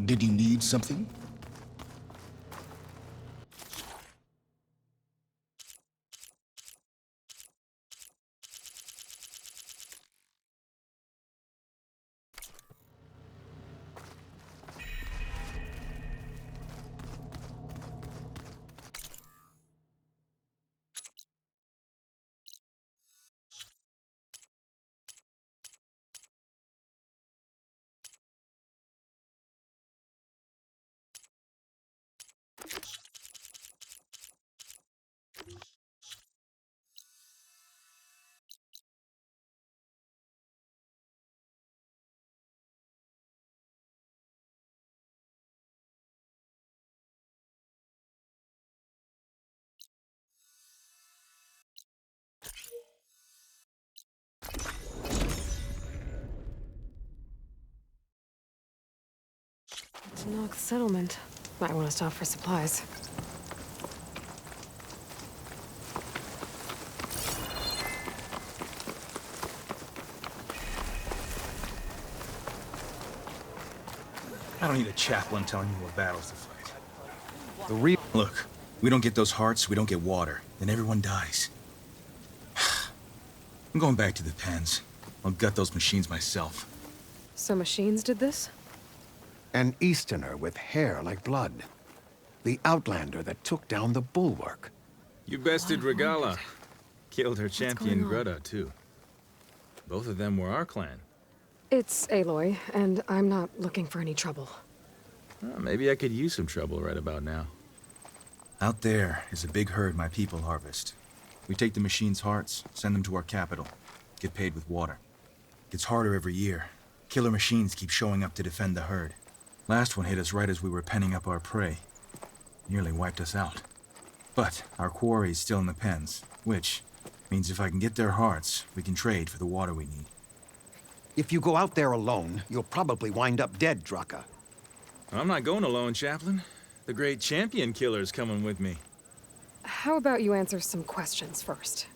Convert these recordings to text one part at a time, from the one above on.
Did you need something? Knock settlement. Might want to stop for supplies. I don't need a chaplain telling me what battles to fight. Look, we don't get those hearts, we don't get water, then everyone dies. I'm going back to the pens. I'll gut those machines myself. So machines did this? An Easterner with hair like blood. The Outlander that took down the bulwark. You bested Regala. Killed her champion going on? Greta, too. Both of them were our clan. It's Aloy, and I'm not looking for any trouble. Well, maybe I could use some trouble right about now. Out there is a big herd my people harvest. We take the machines' hearts, send them to our capital, get paid with water. Gets harder every year. Killer machines keep showing up to defend the herd. Last one hit us right as we were penning up our prey. Nearly wiped us out. But our quarry is still in the pens, which means if I can get their hearts, we can trade for the water we need. If you go out there alone, you'll probably wind up dead, Draka. I'm not going alone, Chaplain. The great champion killer's coming with me. How about you answer some questions first?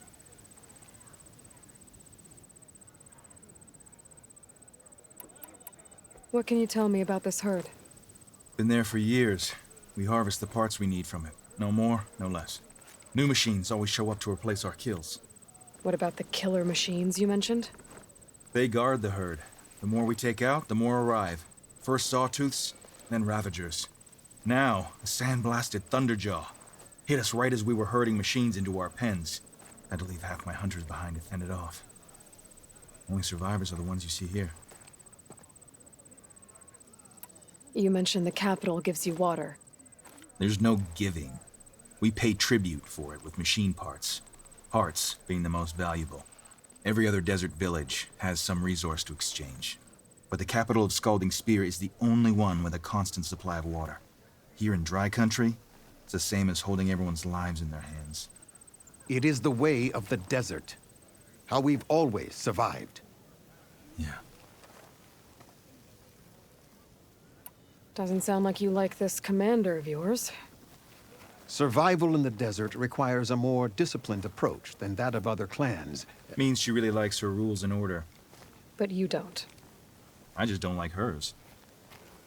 What can you tell me about this herd? Been there for years. We harvest the parts we need from it. No more, no less. New machines always show up to replace our kills. What about the killer machines you mentioned? They guard the herd. The more we take out, the more arrive. First Sawtooths, then Ravagers. Now, a sand-blasted Thunderjaw. Hit us right as we were herding machines into our pens. Had to leave half my hunters behind to fend it off. Only survivors are the ones you see here. You mentioned the capital gives you water. There's no giving. We pay tribute for it with machine parts. Hearts being the most valuable. Every other desert village has some resource to exchange. But the capital of Scalding Spear is the only one with a constant supply of water. Here in dry country, it's the same as holding everyone's lives in their hands. It is the way of the desert. How we've always survived. Yeah. Doesn't sound like you like this commander of yours. Survival in the desert requires a more disciplined approach than that of other clans. Means she really likes her rules and order. But you don't. I just don't like hers.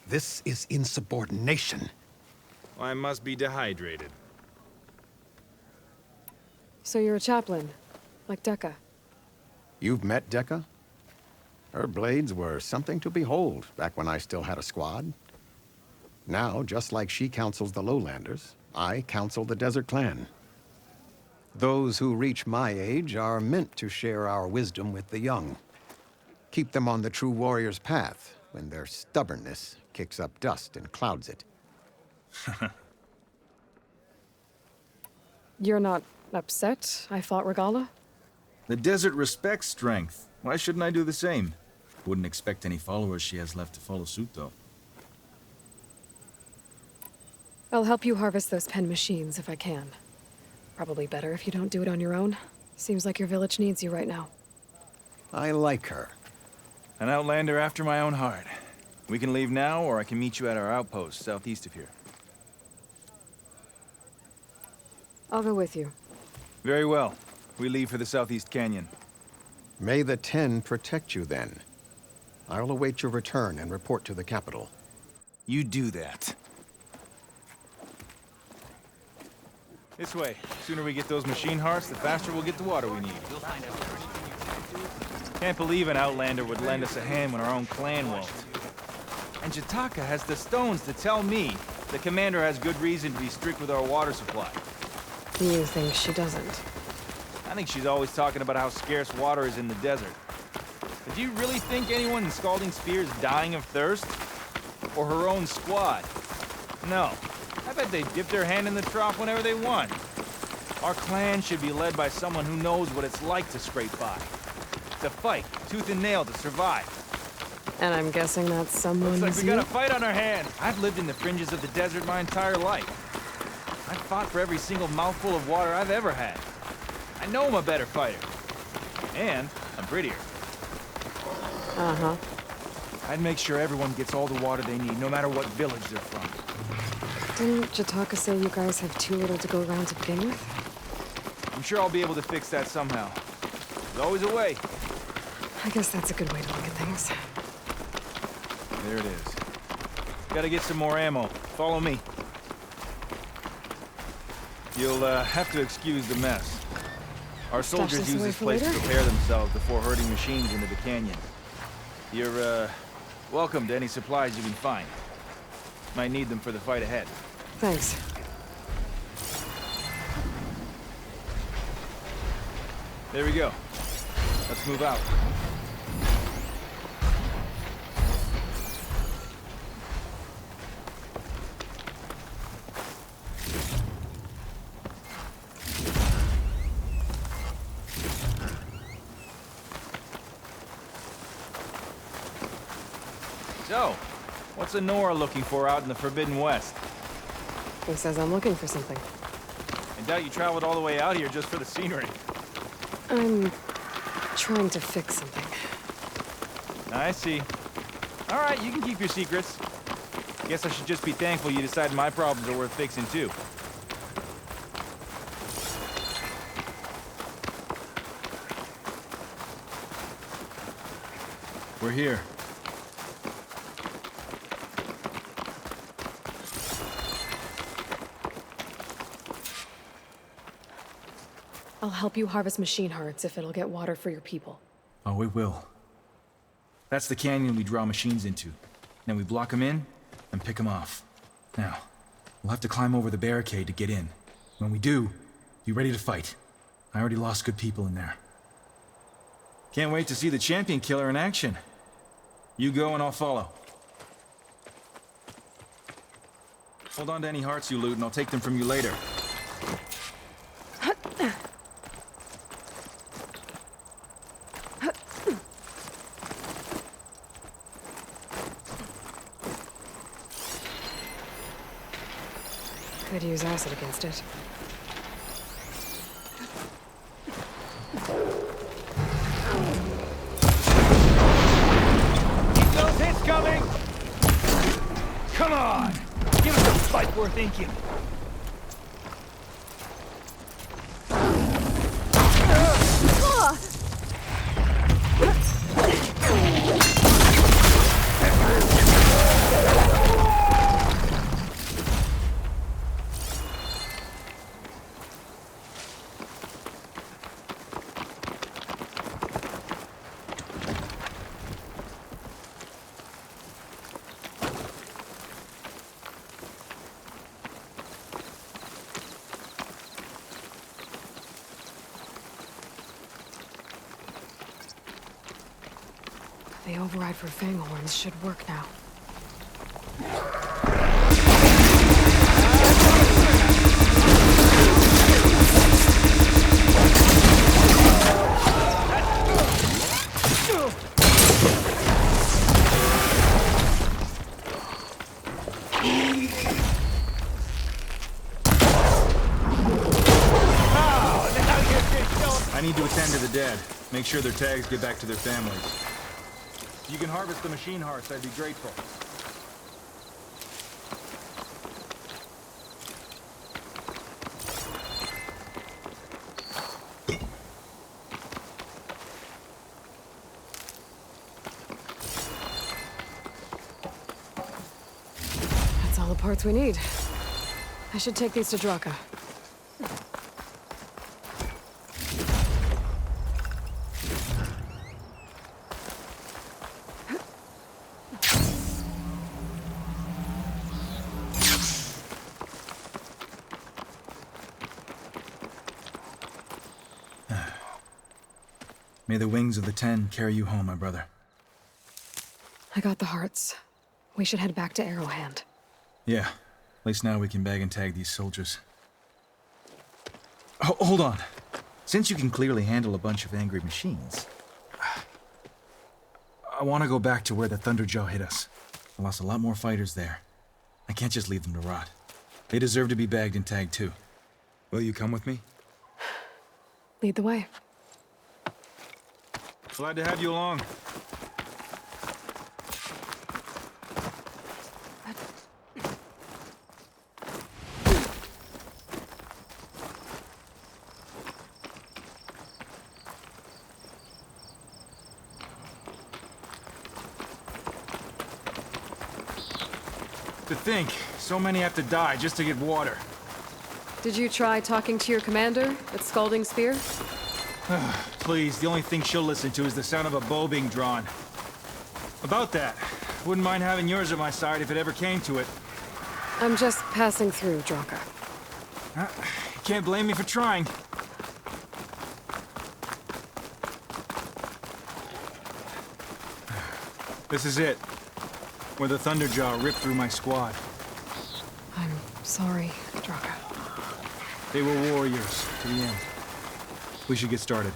This is insubordination. I must be dehydrated. So you're a chaplain, like Dekka. You've met Dekka? Her blades were something to behold back when I still had a squad. Now, just like she counsels the Lowlanders, I counsel the Desert Clan. Those who reach my age are meant to share our wisdom with the young. Keep them on the true warrior's path when their stubbornness kicks up dust and clouds it. You're not upset I fought Regala? The desert respects strength. Why shouldn't I do the same? Wouldn't expect any followers she has left to follow suit, though. I'll help you harvest those pen machines if I can. Probably better if you don't do it on your own. Seems like your village needs you right now. I like her. An outlander after my own heart. We can leave now, or I can meet you at our outpost southeast of here. I'll go with you. Very well. We leave for the Southeast Canyon. May the Ten protect you then. I'll await your return and report to the capital. You do that. This way. The sooner we get those machine hearts, the faster we'll get the water we need. Can't believe an Outlander would lend us a hand when our own clan won't. And Jataka has the stones to tell me the commander has good reason to be strict with our water supply. You think she doesn't? I think she's always talking about how scarce water is in the desert. But do you really think anyone in Scalding Spear is dying of thirst? Or her own squad? No. I bet they dip their hand in the trough whenever they want. Our clan should be led by someone who knows what it's like to scrape by. To fight, tooth and nail to survive. And I'm guessing that's someone. Looks like we got a fight on our hands. I've lived in the fringes of the desert my entire life. I've fought for every single mouthful of water I've ever had. I know I'm a better fighter. And I'm prettier. Uh-huh. I'd make sure everyone gets all the water they need, no matter what village they're from. Didn't Jataka say you guys have too little to go around to begin with? I'm sure I'll be able to fix that somehow. There's always a way. I guess that's a good way to look at things. There it is. Gotta get some more ammo. Follow me. You'll have to excuse the mess. Our Stash soldiers this use away this for place to later? prepare themselves before herding machines into the canyon. You're, welcome to any supplies you can find. Might need them for the fight ahead. Thanks. There we go. Let's move out. So, what's Honora looking for out in the Forbidden West? He says I'm looking for something. I doubt you traveled all the way out here just for the scenery. I'm trying to fix something. I see. All right, you can keep your secrets. Guess I should just be thankful you decided my problems are worth fixing too. We're here. I'll help you harvest machine hearts if it'll get water for your people. Oh, it will. That's the canyon we draw machines into. Then we block them in and pick them off. Now, we'll have to climb over the barricade to get in. When we do, be ready to fight. I already lost good people in there. Can't wait to see the champion killer in action. You go and I'll follow. Hold on to any hearts you loot and I'll take them from you later. Could use acid against it. Keep those hits coming! Come on! Give us a fight worth inking. The override for Fanghorns should work now. I need to attend to the dead. Make sure their tags get back to their families. If you can harvest the machine hearts, I'd be grateful. All the parts we need. I should take these to Draka. May the wings of the Ten carry you home, my brother. I got the hearts. We should head back to Arrowhand. Yeah, at least now we can bag and tag these soldiers. Hold on. Since you can clearly handle a bunch of angry machines, I want to go back to where the Thunderjaw hit us. I lost a lot more fighters there. I can't just leave them to rot. They deserve to be bagged and tagged too. Will you come with me? Lead the way. Glad to have you along. To think, so many have to die just to get water. Did you try talking to your commander at Scalding Spear? Please, the only thing she'll listen to is the sound of a bow being drawn. About that, wouldn't mind having yours at my side if it ever came to it. I'm just passing through, Draka. You can't blame me for trying. This is it. Where the Thunderjaw ripped through my squad. I'm sorry, Draka. They were warriors to the end. We should get started.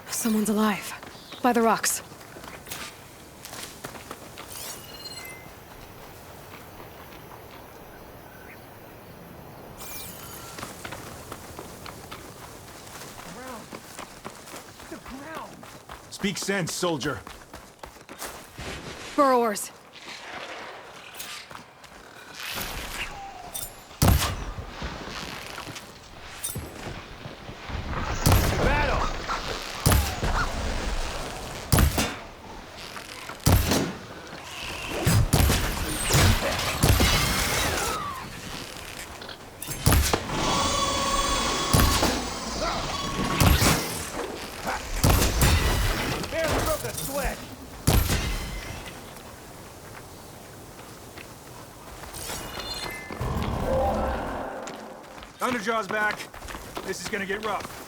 Someone's alive. By the rocks. Speak sense, soldier. Burrowers. Battle! Barely broke a sweat. Thunderjaw's back. This is gonna get rough.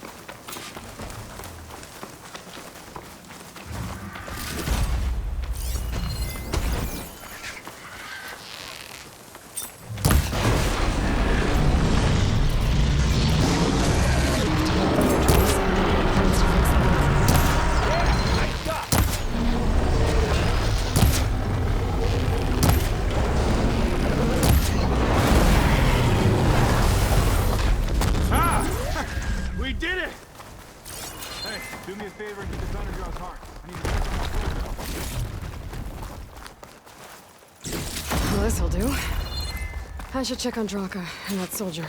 We did it! Hey, do me a favor and get the Thunderjaw's heart. I need to Well, this'll do. I should check on Draka and that soldier.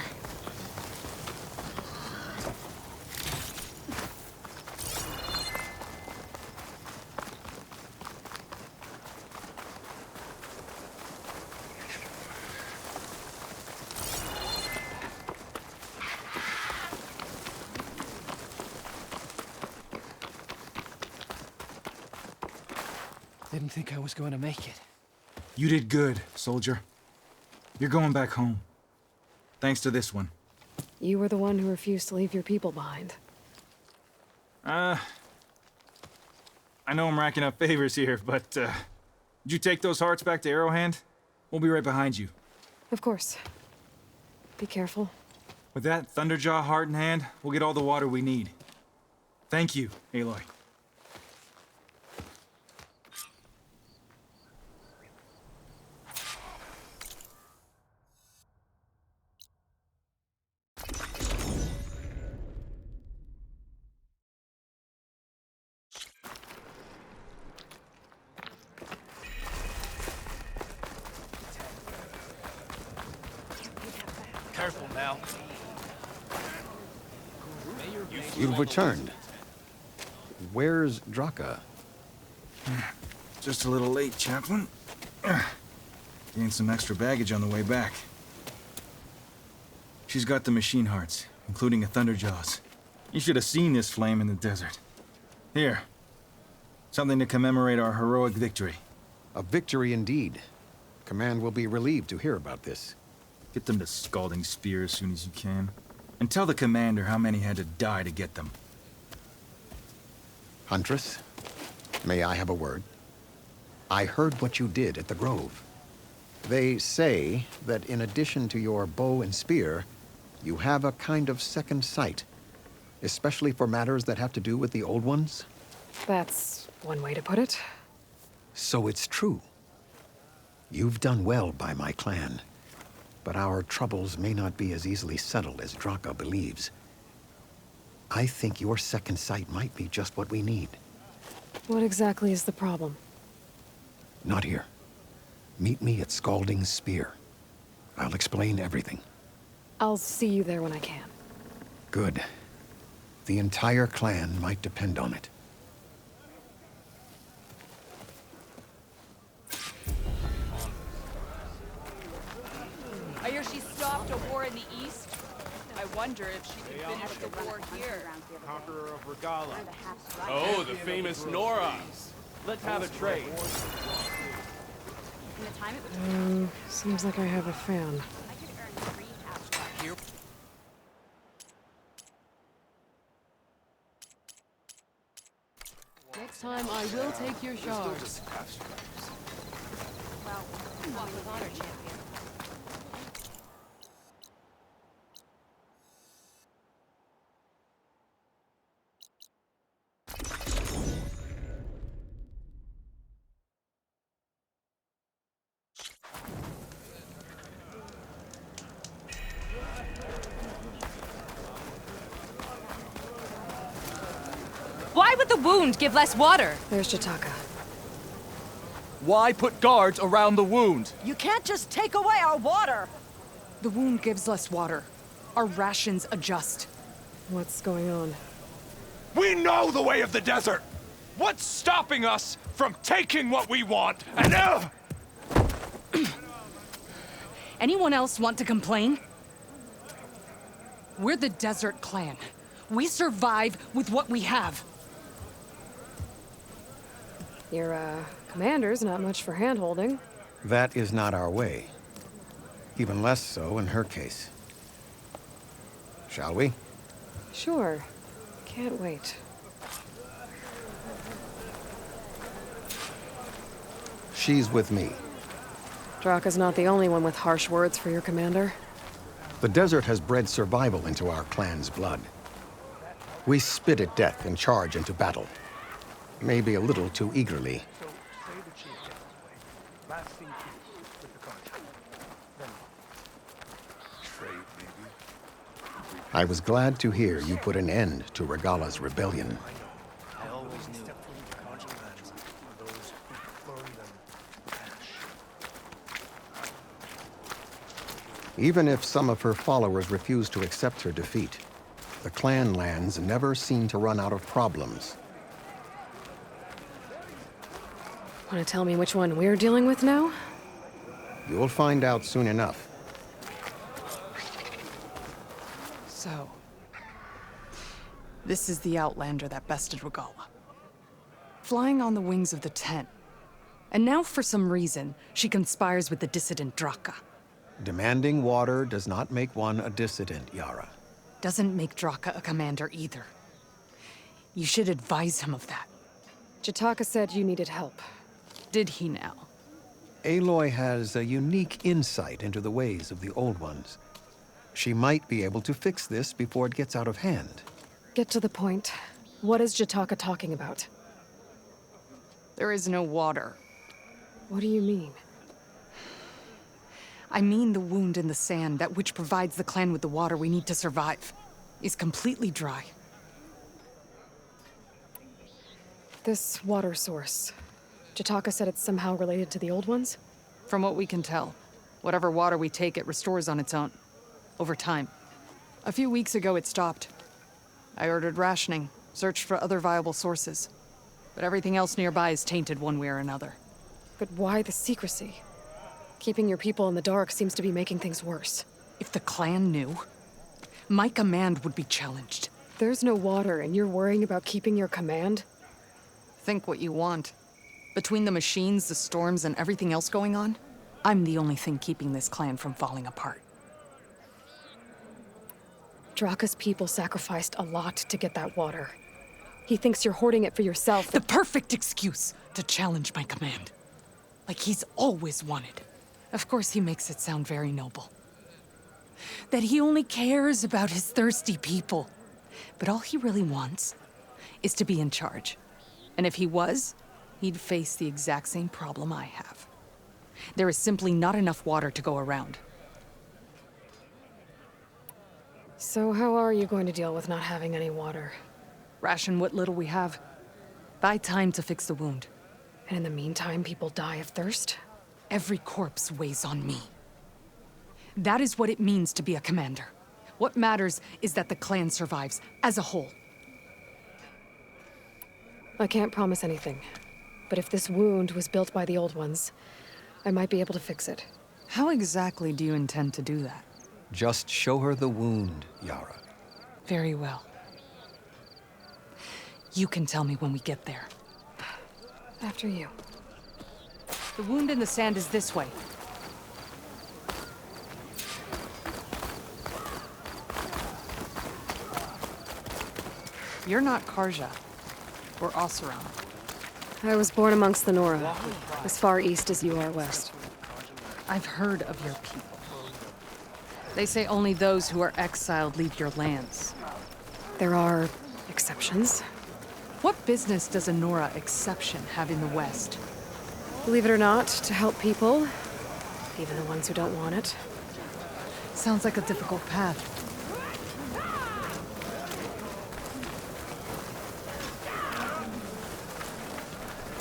Didn't think I was going to make it. You did good, soldier. You're going back home. Thanks to this one. You were the one who refused to leave your people behind. I know I'm racking up favors here, but, did you take those hearts back to Arrowhand? We'll be right behind you. Of course. Be careful. With that Thunderjaw heart in hand, we'll get all the water we need. Thank you, Aloy. Careful now. You've returned. Where's Draka? Just a little late, Chaplain. Gained some extra baggage on the way back. She's got the machine hearts, including a Thunderjaws. You should have seen this flame in the desert. Here. Something to commemorate our heroic victory. A victory indeed. Command will be relieved to hear about this. Get them to Scalding Spear as soon as you can. And tell the commander how many had to die to get them. Huntress, may I have a word? I heard what you did at the Grove. They say that in addition to your bow and spear, you have a kind of second sight, especially for matters that have to do with the Old Ones. That's one way to put it. So it's true. You've done well by my clan, but our troubles may not be as easily settled as Draka believes. I think your second sight might be just what we need. What exactly is the problem? Not here. Meet me at Scalding Spear. I'll explain everything. I'll see you there when I can. Good. The entire clan might depend on it. I hear she stopped a war in the east. I wonder if she could finish the war here. Conqueror of Regala. Oh, the famous Nora. Let's have a trade. Seems like I have a fan. Next time I will take your shards. Walk with honor, champion. Why would the wound give less water? There's Jataka. Why put guards around the wound? You can't just take away our water! The wound gives less water. Our rations adjust. What's going on? We know the way of the desert! What's stopping us from taking what we want and Anyone else want to complain? We're the Desert Clan. We survive with what we have. Your, commander's not much for hand-holding. That is not our way. Even less so in her case. Shall we? Sure. Can't wait. She's with me. Draka's not the only one with harsh words for your commander. The desert has bred survival into our clan's blood. We spit at death and charge into battle. Maybe a little too eagerly. I was glad to hear you put an end to Regala's rebellion. Even if some of her followers refuse to accept her defeat, the clan lands never seem to run out of problems. Want to tell me which one we're dealing with now? You'll find out soon enough. So, this is the Outlander that bested Regala. Flying on the wings of the tent. And now, for some reason, she conspires with the dissident Draka. Demanding water does not make one a dissident, Yara. Doesn't make Draka a commander either. You should advise him of that. Jataka said you needed help. Did he now? Aloy has a unique insight into the ways of the Old Ones. She might be able to fix this before it gets out of hand. Get to the point. What is Jataka talking about? There is no water. What do you mean? I mean the wound in the sand, that which provides the clan with the water we need to survive, is completely dry. This water source. Jataka said it's somehow related to the Old Ones? From what we can tell, whatever water we take, it restores on its own. Over time. A few weeks ago, it stopped. I ordered rationing, searched for other viable sources. But everything else nearby is tainted one way or another. But why the secrecy? Keeping your people in the dark seems to be making things worse. If the clan knew, my command would be challenged. There's no water, and you're worrying about keeping your command? Think what you want. Between the machines, the storms, and everything else going on, I'm the only thing keeping this clan from falling apart. Draka's people sacrificed a lot to get that water. He thinks you're hoarding it for yourself. The perfect excuse to challenge my command. Like he's always wanted. Of course, he makes it sound very noble. That he only cares about his thirsty people. But all he really wants is to be in charge. And if he was, he'd face the exact same problem I have. There is simply not enough water to go around. So how are you going to deal with not having any water? Ration what little we have. Buy time to fix the wound. And in the meantime, people die of thirst? Every corpse weighs on me. That is what it means to be a commander. What matters is that the clan survives, as a whole. I can't promise anything. But if this wound was built by the Old Ones, I might be able to fix it. How exactly do you intend to do that? Just show her the wound, Yara. Very well. You can tell me when we get there. After you. The wound in the sand is this way. You're not Karja, or Oseram. I was born amongst the Nora, as far east as you are west. I've heard of your people. They say only those who are exiled leave your lands. There are exceptions. What business does a Nora exception have in the West? Believe it or not, to help people, even the ones who don't want it. Sounds like a difficult path.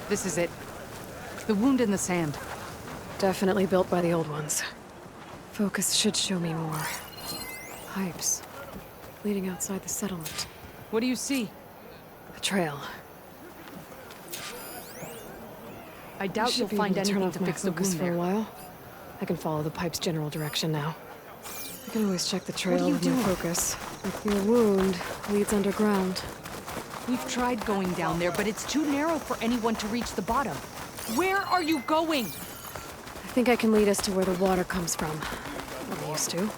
This is it. The wound in the sand. Definitely built by the Old Ones. Focus should show me more. Pipes. Leading outside the settlement. What do you see? A trail. I doubt you'll find anything to fix the wound for a there. while. I can follow the pipe's general direction now. I can always check the trail with my focus. If your wound leads underground. We've tried going down there, but it's too narrow for anyone to reach the bottom. Where are you going? I think I can lead us to where the water comes from. Or used to.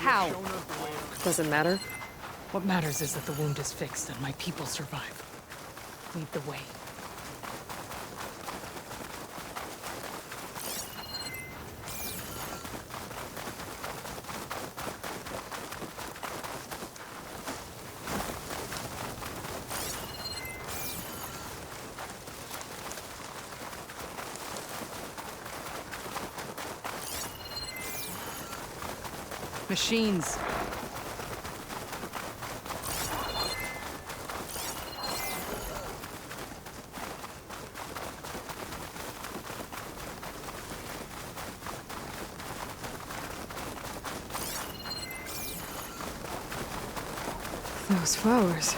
How? Doesn't matter. What matters is that the wound is fixed and my people survive. Lead the way. Machines. Those flowers.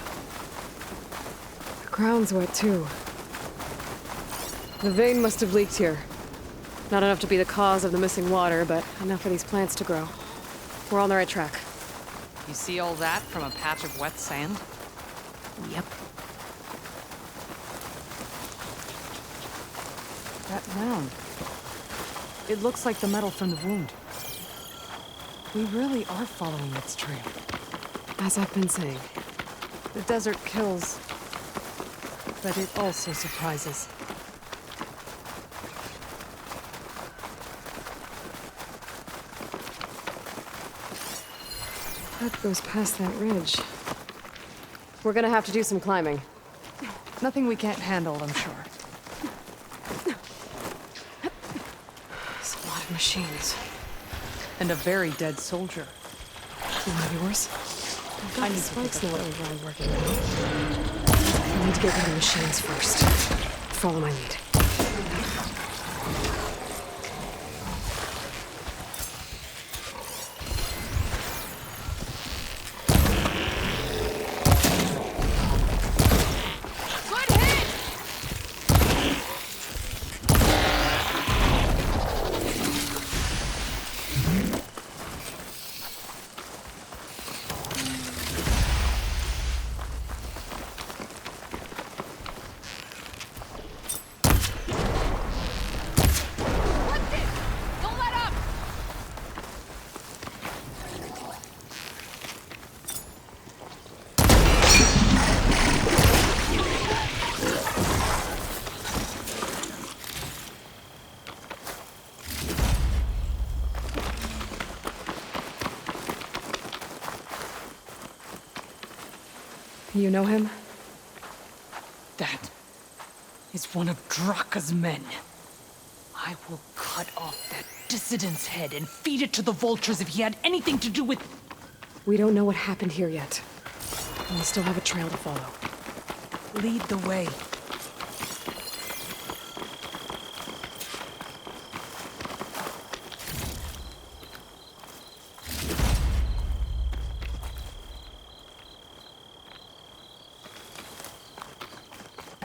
The ground's wet too. The vein must have leaked here. Not enough to be the cause of the missing water, but enough for these plants to grow. We're on the right track. You see all that from a patch of wet sand? Yep. That mound. It looks like the metal from the wound. We really are following its trail. As I've been saying. The desert kills, but it also surprises. That goes past that ridge. We're gonna have to do some climbing. Nothing we can't handle, I'm sure. It's a lot of machines. And a very dead soldier. One of yours? I need to spikes pick in up the road working now. I need to get rid of the machines first. Follow my lead. You know him? That is one of Draka's men. I will cut off that dissident's head and feed it to the vultures if he had anything to do with... We don't know what happened here yet. And we still have a trail to follow. Lead the way.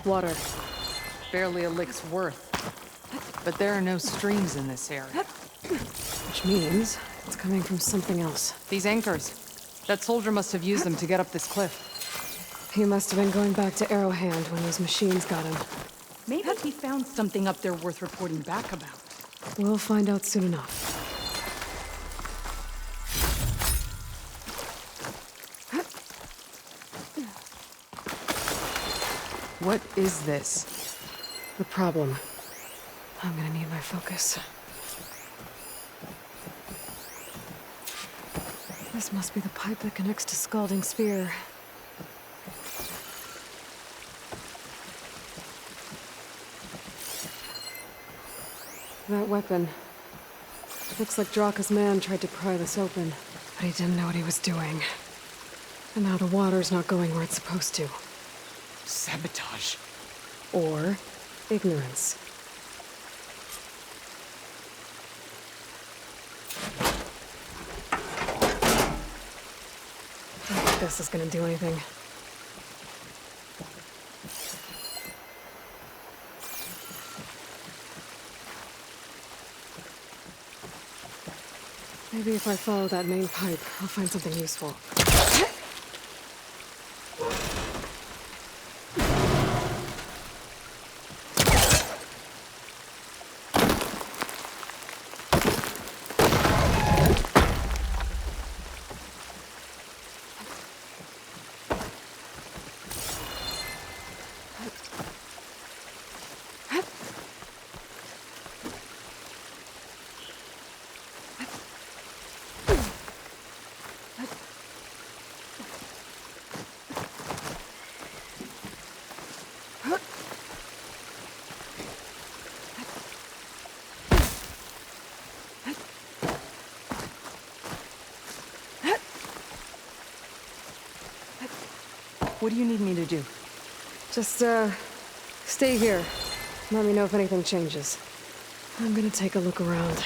Water. Barely a lick's worth. But there are no streams in this area. Which means it's coming from something else. These anchors. That soldier must have used them to get up this cliff. He must have been going back to Arrowhand when those machines got him. Maybe he found something up there worth reporting back about. We'll find out soon enough. What is this? The problem. I'm gonna need my focus. This must be the pipe that connects to Scalding Spear. That weapon. Looks like Draka's man tried to pry this open, but he didn't know what he was doing. And now the water's not going where it's supposed to. Sabotage. Or ignorance. I don't think this is gonna do anything. Maybe if I follow that main pipe, I'll find something useful. What do you need me to do? Just, stay here. Let me know if anything changes. I'm gonna take a look around.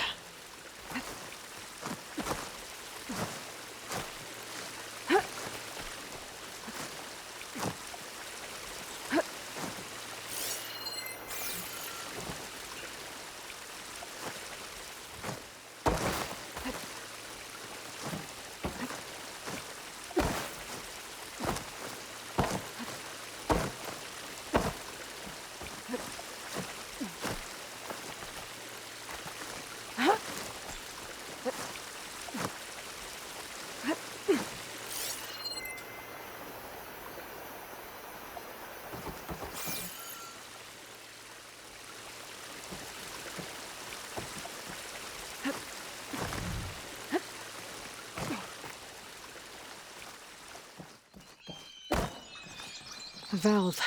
A valve.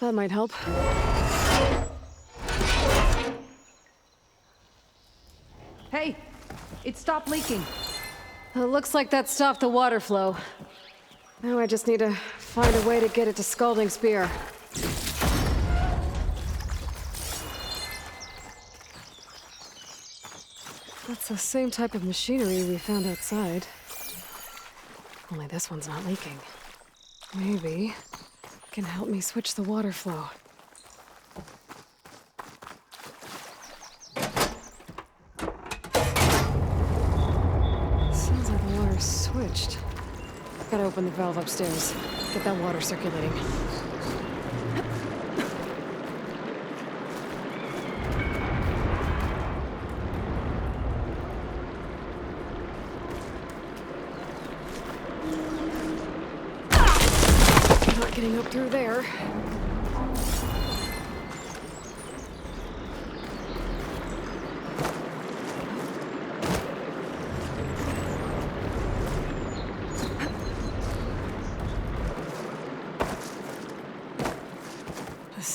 That might help. Hey! It stopped leaking. It looks like that stopped the water flow. Now I just need to find a way to get it to Scalding Spear. That's the same type of machinery we found outside. Only this one's not leaking. Maybe it can help me switch the water flow. Sounds like the water's switched. Gotta open the valve upstairs. Get that water circulating. Not getting up through there.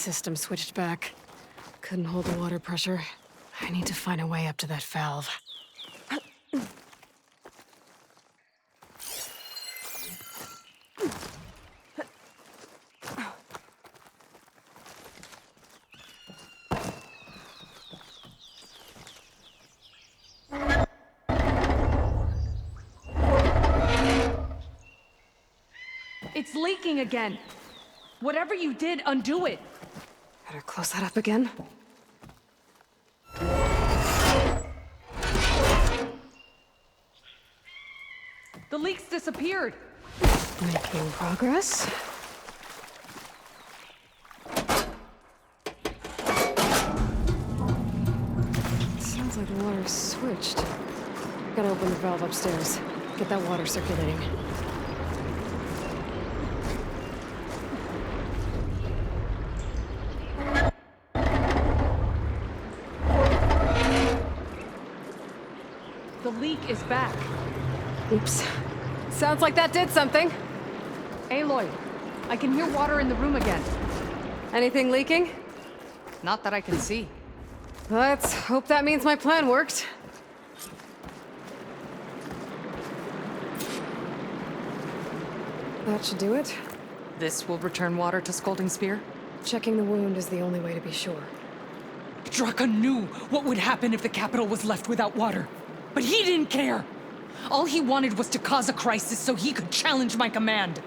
system switched back. Couldn't hold the water pressure. I need to find a way up to that valve. It's leaking again. Whatever you did, undo it. Better close that up again. The leak's disappeared. Making progress. Sounds like the water's switched. Gotta open the valve upstairs. Get that water circulating. The leak is back. Oops. Sounds like that did something. Aloy, I can hear water in the room again. Anything leaking? Not that I can see. Let's hope that means my plan worked. That should do it. This will return water to Scolding Spear? Checking the wound is the only way to be sure. Draka knew what would happen if the capital was left without water. But he didn't care! All he wanted was to cause a crisis so he could challenge my command.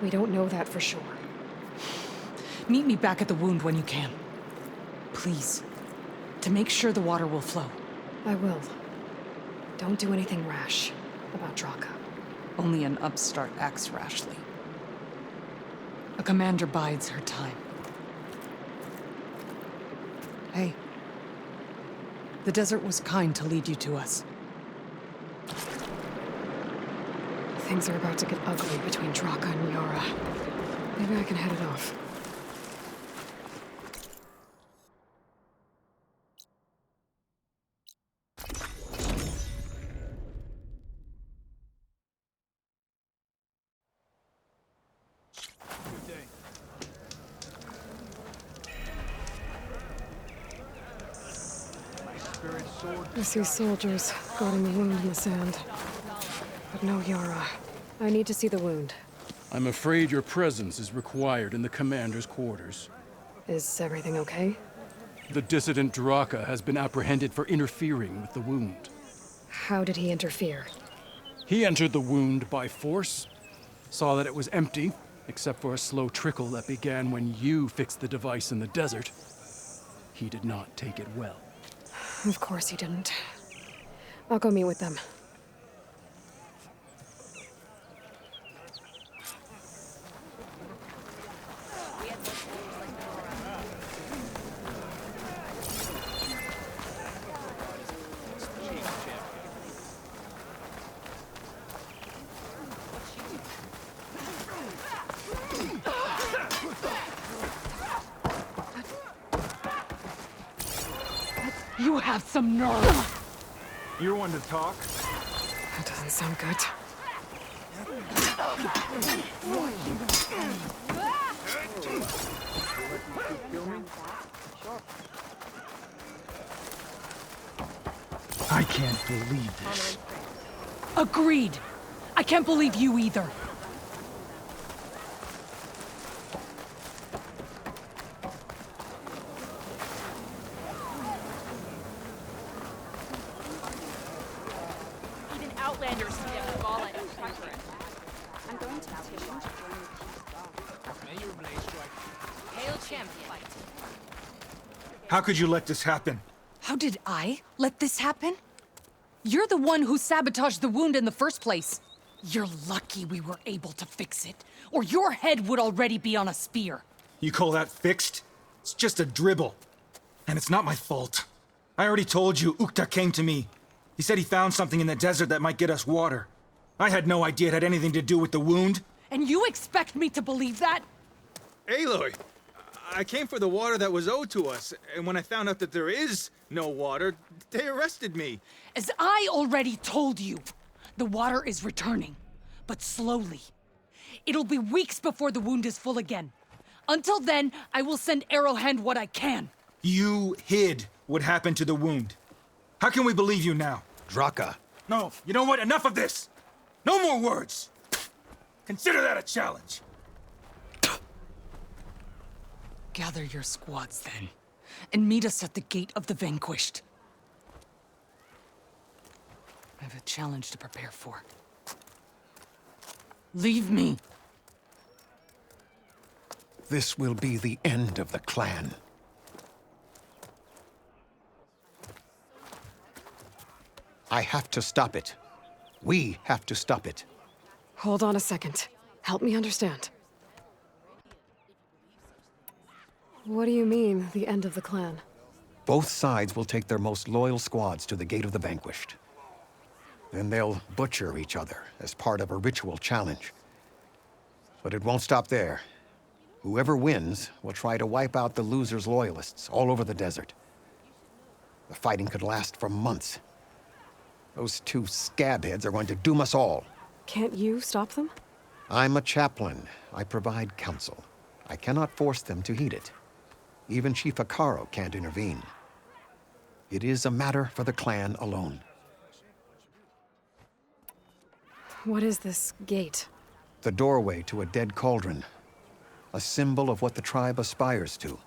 We don't know that for sure. Meet me back at the wound when you can. Please. To make sure the water will flow. I will. Don't do anything rash about Draka. Only an upstart acts rashly. A commander bides her time. Hey. The desert was kind to lead you to us. Things are about to get ugly between Draka and Yara. Maybe I can head it off. I see soldiers guarding the wound in the sand. But no Yara. I need to see the wound. I'm afraid your presence is required in the commander's quarters. Is everything okay? The dissident Draka has been apprehended for interfering with the wound. How did he interfere? He entered the wound by force, saw that it was empty, except for a slow trickle that began when you fixed the device in the desert. He did not take it well. Of course he didn't. I'll go meet with them. You have some nerve! You're one to talk? That doesn't sound good. I can't believe this. Agreed! I can't believe you either. Even Outlanders can get the ball at a treasure. I'm going to petition to join the Team's Hail champion. How could you let this happen? How did I let this happen? You're the one who sabotaged the wound in the first place. You're lucky we were able to fix it, or your head would already be on a spear. You call that fixed? It's just a dribble. And it's not my fault. I already told you, Ukta came to me. He said he found something in the desert that might get us water. I had no idea it had anything to do with the wound. And you expect me to believe that? Aloy, I came for the water that was owed to us, and when I found out that there is no water, they arrested me. As I already told you, the water is returning, but slowly. It'll be weeks before the wound is full again. Until then, I will send Arrowhand what I can. You hid what happened to the wound. How can we believe you now? Draka. No, you know what? Enough of this! No more words! Consider that a challenge. Gather your squads then, and meet us at the Gate of the Vanquished. I have a challenge to prepare for. Leave me. This will be the end of the clan. I have to stop it. We have to stop it. Hold on a second. Help me understand. What do you mean, the end of the clan? Both sides will take their most loyal squads to the Gate of the Vanquished. Then they'll butcher each other as part of a ritual challenge. But it won't stop there. Whoever wins will try to wipe out the loser's loyalists all over the desert. The fighting could last for months. Those two scabheads are going to doom us all. Can't you stop them? I'm a chaplain. I provide counsel. I cannot force them to heed it. Even Chief Hekarro can't intervene. It is a matter for the clan alone. What is this gate? The doorway to a dead cauldron. A symbol of what the tribe aspires to.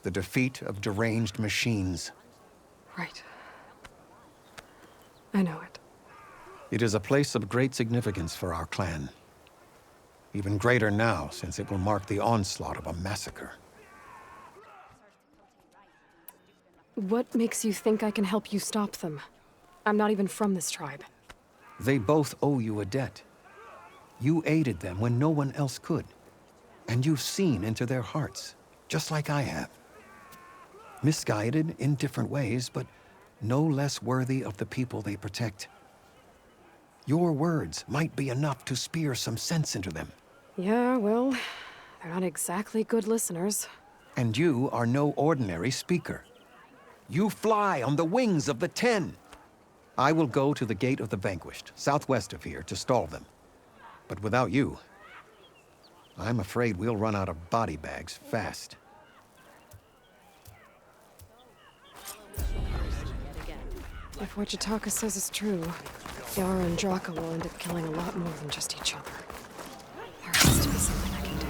The defeat of deranged machines. Right. I know it. It is a place of great significance for our clan. Even greater now, since it will mark the onslaught of a massacre. What makes you think I can help you stop them? I'm not even from this tribe. They both owe you a debt. You aided them when no one else could. And you've seen into their hearts, just like I have. Misguided in different ways, but no less worthy of the people they protect. Your words might be enough to spear some sense into them. Yeah, well, they're not exactly good listeners. And you are no ordinary speaker. You fly on the wings of the Ten. I will go to the Gate of the Vanquished, southwest of here, to stall them. But without you, I'm afraid we'll run out of body bags fast. If what Jataka says is true, Yara and Draka will end up killing a lot more than just each other. There has to be something I can do.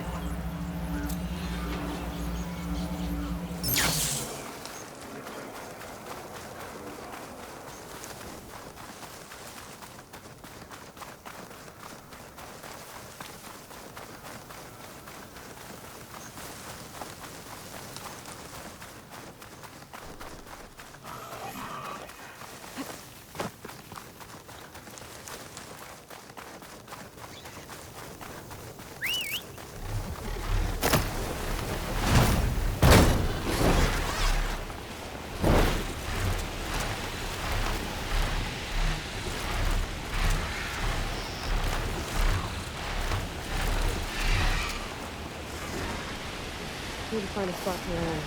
Need to find a spot to land.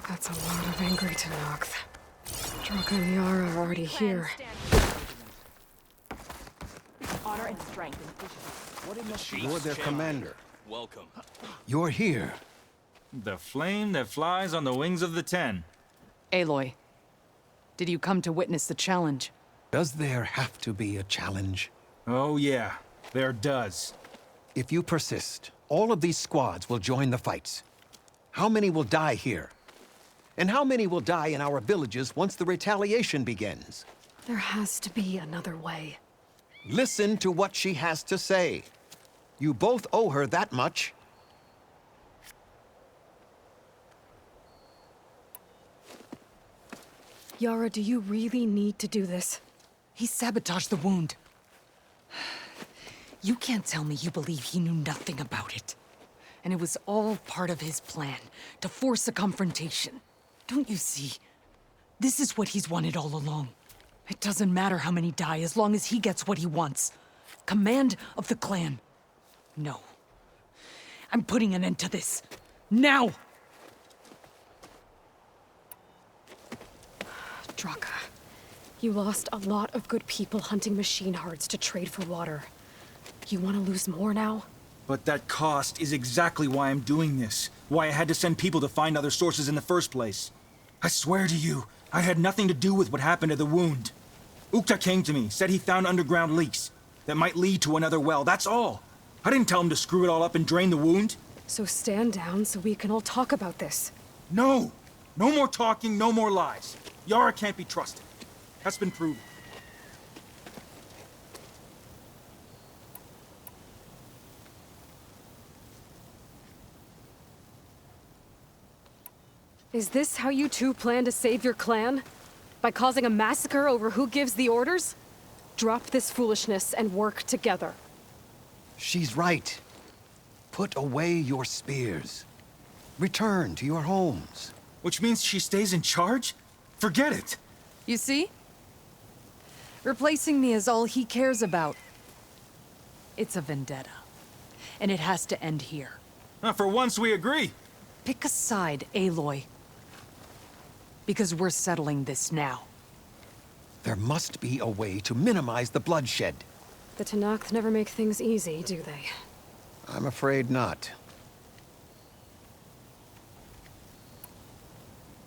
That's a lot of angry Tenakth. Draka and Yara are already here. Honor and strength and vision. You're their commander. Welcome. You're here. The flame that flies on the wings of the Ten. Aloy, did you come to witness the challenge? Does there have to be a challenge? Oh yeah, there does. If you persist, all of these squads will join the fights. How many will die here? And how many will die in our villages once the retaliation begins? There has to be another way. Listen to what she has to say. You both owe her that much. Yara, do you really need to do this? He sabotaged the wound. You can't tell me you believe he knew nothing about it. And it was all part of his plan, to force a confrontation. Don't you see? This is what he's wanted all along. It doesn't matter how many die as long as he gets what he wants. Command of the clan. No. I'm putting an end to this. Now! Draka, you lost a lot of good people hunting machine hearts to trade for water. You want to lose more now? But that cost is exactly why I'm doing this. Why I had to send people to find other sources in the first place. I swear to you, I had nothing to do with what happened to the wound. Ukta came to me, said he found underground leaks that might lead to another well, that's all. I didn't tell him to screw it all up and drain the wound. So stand down so we can all talk about this. No! No more talking, no more lies. Yara can't be trusted. That's been proven. Is this how you two plan to save your clan? By causing a massacre over who gives the orders? Drop this foolishness and work together. She's right. Put away your spears. Return to your homes. Which means she stays in charge? Forget it! You see? Replacing me is all he cares about. It's a vendetta. And it has to end here. For once we agree. Pick a side, Aloy. Because we're settling this now. There must be a way to minimize the bloodshed. The Tenakth never make things easy, do they? I'm afraid not.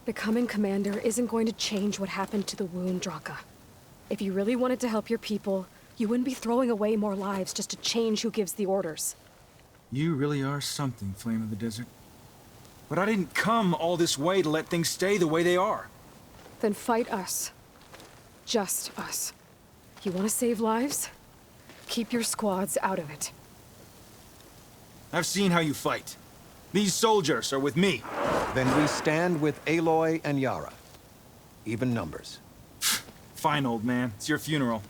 Becoming commander isn't going to change what happened to the wound, Draka. If you really wanted to help your people, you wouldn't be throwing away more lives just to change who gives the orders. You really are something, Flame of the Desert. But I didn't come all this way to let things stay the way they are. Then fight us. Just us. You want to save lives? Keep your squads out of it. I've seen how you fight. These soldiers are with me. Then we stand with Aloy and Yara. Even numbers. Fine, old man. It's your funeral.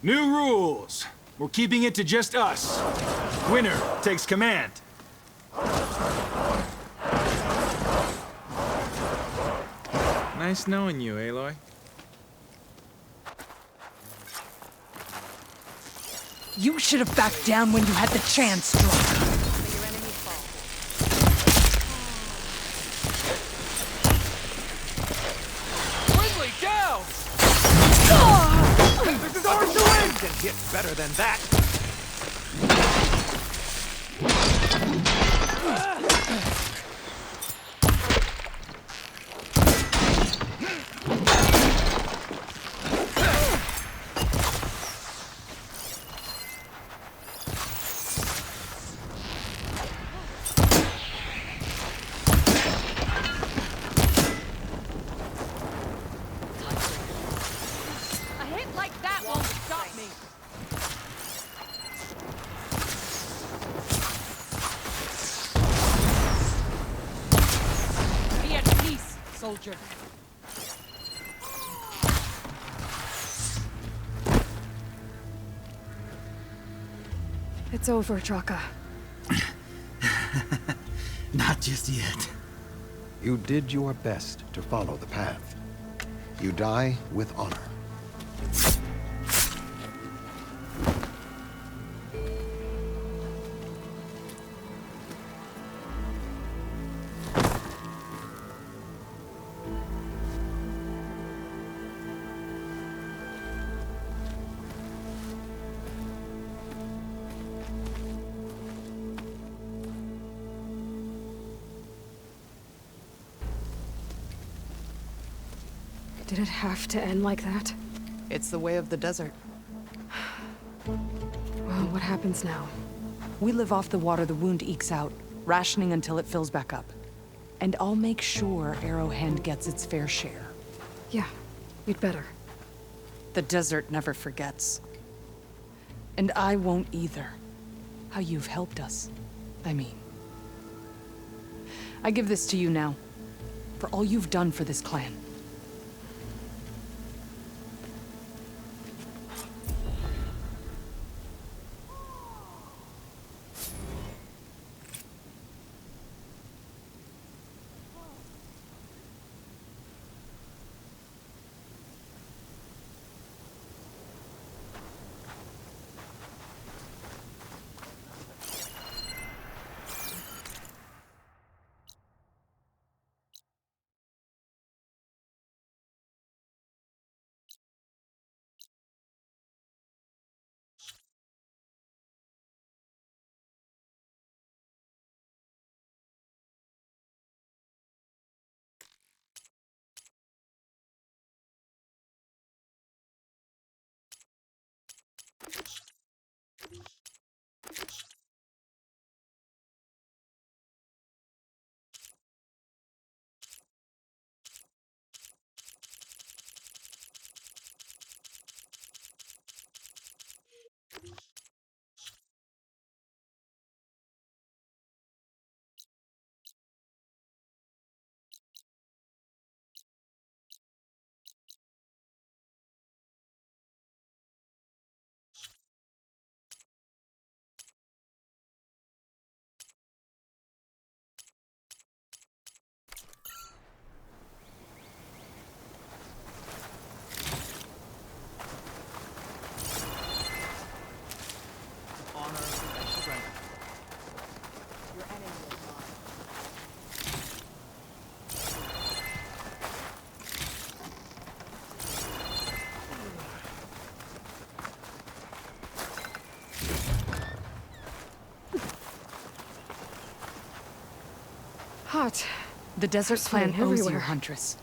New rules. We're keeping it to just us. Winner takes command. Nice knowing you, Aloy. You should have backed down when you had the chance, Draka. Your enemy fall. Ridley, down! This is ours to win! Can hit better than that. A hit like that won't stop me. Be at peace, soldier. It's over, Draka. Not just yet. You did your best to follow the path. You die with honor. Did it have to end like that? It's the way of the desert. Well, what happens now? We live off the water the wound ekes out, rationing until it fills back up. And I'll make sure Arrowhand gets its fair share. Yeah, you'd better. The desert never forgets. And I won't either. How you've helped us, I mean. I give this to you now, for all you've done for this clan. hot. The desert Sweating clan owes you, everywhere. Huntress.